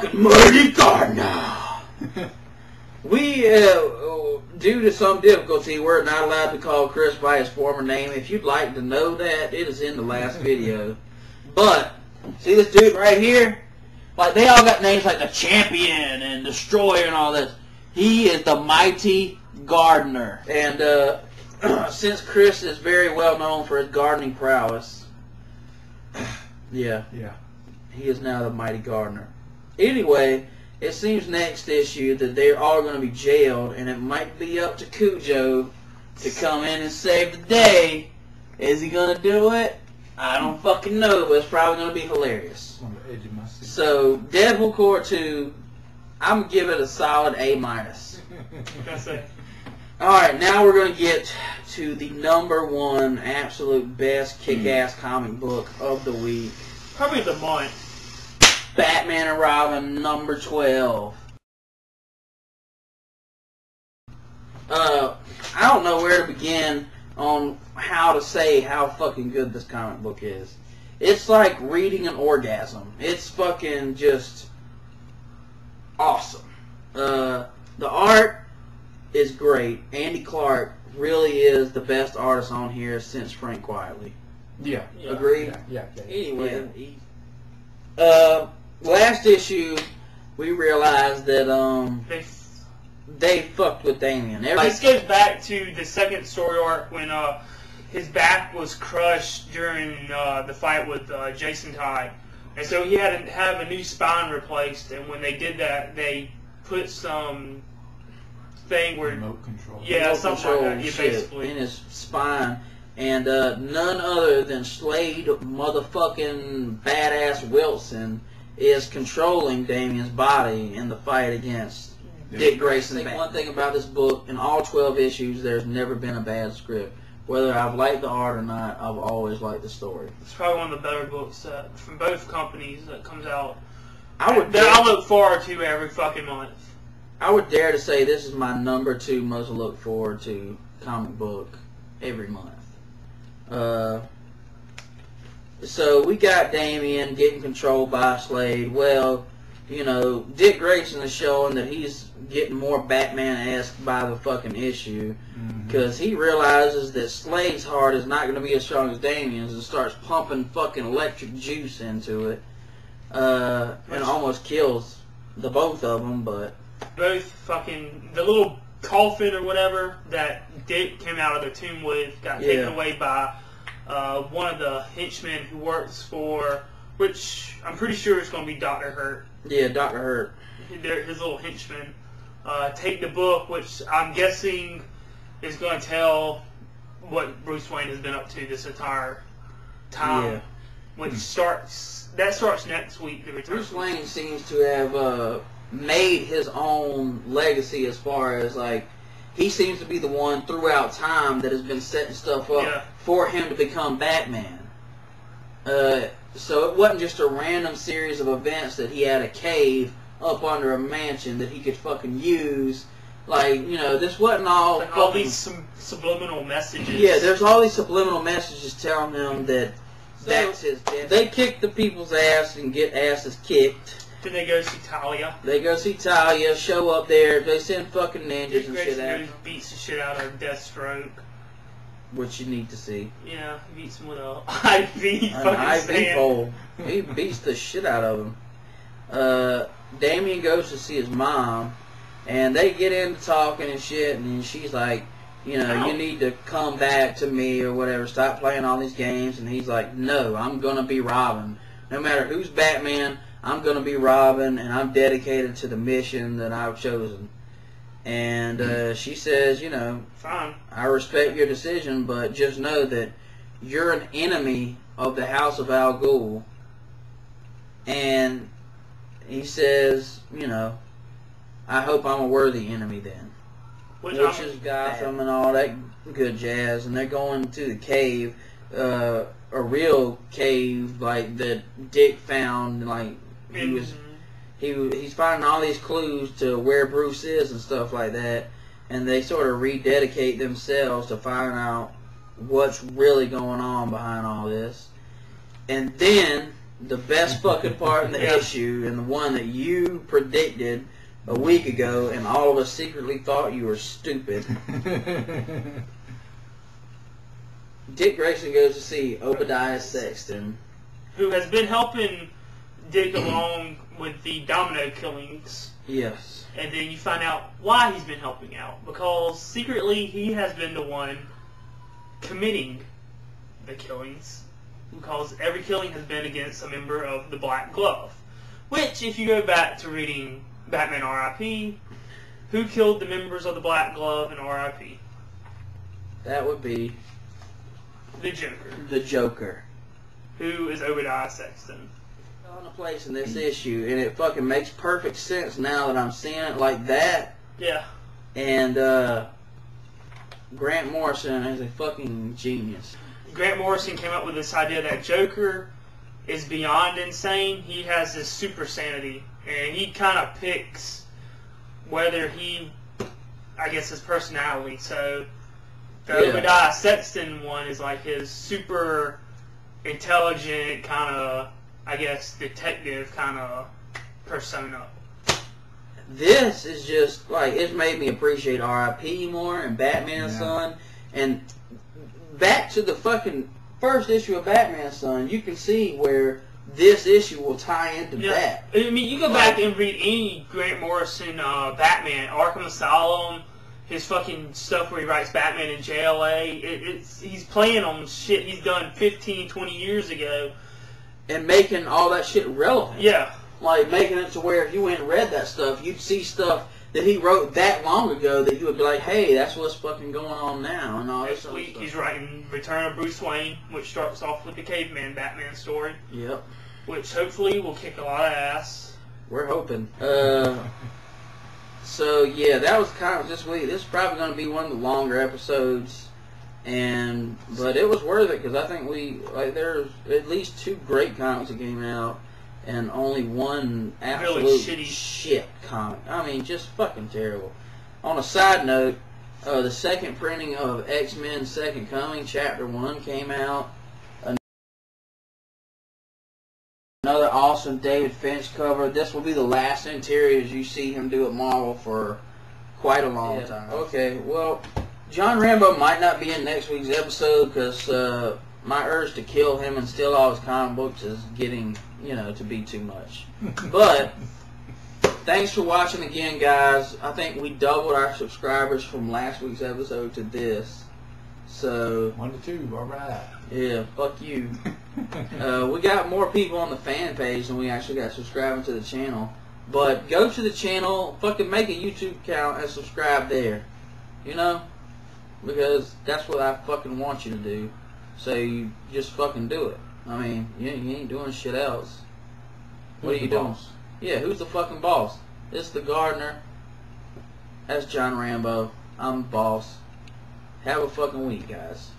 fucking mighty Gardner. We, due to some difficulty, we're not allowed to call Chris by his former name. If you'd like to know that, it is in the last video. But, see this dude right here? Like, they all got names like the Champion and Destroyer and all this. He is the mighty Gardner. And, since Chris is very well known for his gardening prowess, yeah, he is now the mighty Gardner. Anyway, it seems next issue that they're all going to be jailed, and it might be up to Cujo to come in and save the day. Is he going to do it? I don't fucking know, but it's probably going to be hilarious. On the edge of my seat. So, Deadpool Corps 2, I'm going to give it a solid A-. That's it. Alright, now we're going to get to the #1 absolute best kick-ass comic book of the week. Probably the month. Batman and Robin #12. I don't know where to begin on how to say how fucking good this comic book is. It's like reading an orgasm. It's fucking just awesome. The art is great. Andy Clark really is the best artist on here since Frank Quietly. Yeah. Agree? Yeah. Anyway, last issue we realized that they fucked with Damian. This goes back to the second story arc when his back was crushed during the fight with Jason Todd, and so he had to have a new spine replaced. And when they did that, they put some thing where remote control. Yeah, remote something control like that. Yeah, shit basically in his spine, and none other than Slade motherfucking badass Wilson is controlling Damian's body in the fight against Dick Grayson. One thing about this book, in all 12 issues, there's never been a bad script. Whether I've liked the art or not, I've always liked the story. it's probably one of the better books from both companies that comes out. I look forward to every fucking month. I would dare to say this is my #2 most look forward to comic book every month. So we got Damian getting controlled by Slade. Well, you know, Dick Grayson is showing that he's getting more Batman-esque by the fucking issue, because he realizes that Slade's heart is not going to be as strong as Damian's, and starts pumping fucking electric juice into it, and almost kills the both of them. But Both fucking the little coffin or whatever that Dick came out of the tomb with got taken away by one of the henchmen who works for, which I'm pretty sure is going to be Dr. Hurt. Yeah, Dr. Hurt. His little henchman. Take the book, which I'm guessing is going to tell what Bruce Wayne has been up to this entire time. Yeah. Which starts next week. The return. Bruce Wayne seems to have made his own legacy, as far as, like, he seems to be the one throughout time that has been setting stuff up for him to become Batman. So it wasn't just a random series of events that he had a cave up under a mansion that he could fucking use. Like, you know, this wasn't all like all these subliminal messages. Yeah, there's all these subliminal messages telling him that that's his death. They kick the people's ass and get asses kicked. Then they go see Talia. They go see Talia, show up there, they send fucking ninjas and shit at him. Beats the shit out of Deathstroke. Which you need to see. Yeah, he beats him with a IV fucking IV pole. He beats the shit out of him. Damian goes to see his mom, and they get into talking and shit, and she's like, you know, you need to come back to me or whatever, stop playing all these games, and he's like, no, I'm gonna be Robin. No matter who's Batman, I'm gonna be Robin, and I'm dedicated to the mission that I've chosen. And she says, you know, fine, I respect your decision, but just know that you're an enemy of the House of Al Ghul. And he says, you know, I hope I'm a worthy enemy then. Which is Gotham and all that good jazz. And they're going to the cave, a real cave like that Dick found. Like he's finding all these clues to where Bruce is and stuff like that. And they sort of rededicate themselves to find out what's really going on behind all this. And then the best fucking part in the Yeah. issue, and the one that you predicted a week ago, and all of us secretly thought you were stupid. Dick Grayson goes to see Obadiah Sexton, who has been helping Dick along with the domino killings. Yes. And then you find out why he's been helping out. Because secretly he has been the one committing the killings. Because every killing has been against a member of the Black Glove. Which, if you go back to reading Batman R.I.P., who killed the members of the Black Glove in R.I.P.? That would be The Joker. the Joker. Who is Obadiah Sexton. On a place in this issue, and it fucking makes perfect sense now that I'm seeing it like that. Yeah. And Grant Morrison is a fucking genius. Grant Morrison came up with this idea that Joker is beyond insane. He has this super sanity, and he kind of picks whether he, I guess, his personality. So the Obadiah Sexton one is like his super intelligent kind of, I guess, detective kind of persona. This is just, like, it's made me appreciate R.I.P. more and Batman's Son. And back to the fucking first issue of Batman's Son, you can see where this issue will tie into that. I mean, you go back and read any Grant Morrison Batman, Arkham Asylum, his fucking stuff where he writes Batman in JLA. He's playing on shit he's done 15, 20 years ago. And making all that shit relevant. Yeah. Like, making it to where if you went and read that stuff, you'd see stuff that he wrote that long ago that you would be like, hey, that's what's fucking going on now. And all this Next week stuff. he's writing Return of Bruce Wayne, which starts off with the Caveman Batman story. Yep. Which hopefully will kick a lot of ass. We're hoping. So, yeah, that was kind of this week. This is probably going to be one of the longer episodes. But it was worth it because I think there's at least 2 great comics that came out and only one absolute Really shitty shit comic. I mean, just fucking terrible. On a side note, the second printing of X-Men Second Coming, Chapter 1 came out. Another awesome David Finch cover. This will be the last interiors you see him do at Marvel for quite a long time. Okay, well, John Rambo might not be in next week's episode because my urge to kill him and steal all his comic books is getting, to be too much. But thanks for watching again, guys. I think we doubled our subscribers from last week's episode to this. So 1 to 2, all right. Yeah, fuck you. We got more people on the fan page than we actually got subscribing to the channel. But go to the channel, fucking make a YouTube account and subscribe there. Because that's what I fucking want you to do. So you just fucking do it. I mean, you ain't doing shit else. What are you doing? Yeah, who's the fucking boss? It's the Gardner. That's John Rambo. I'm the boss. Have a fucking week, guys.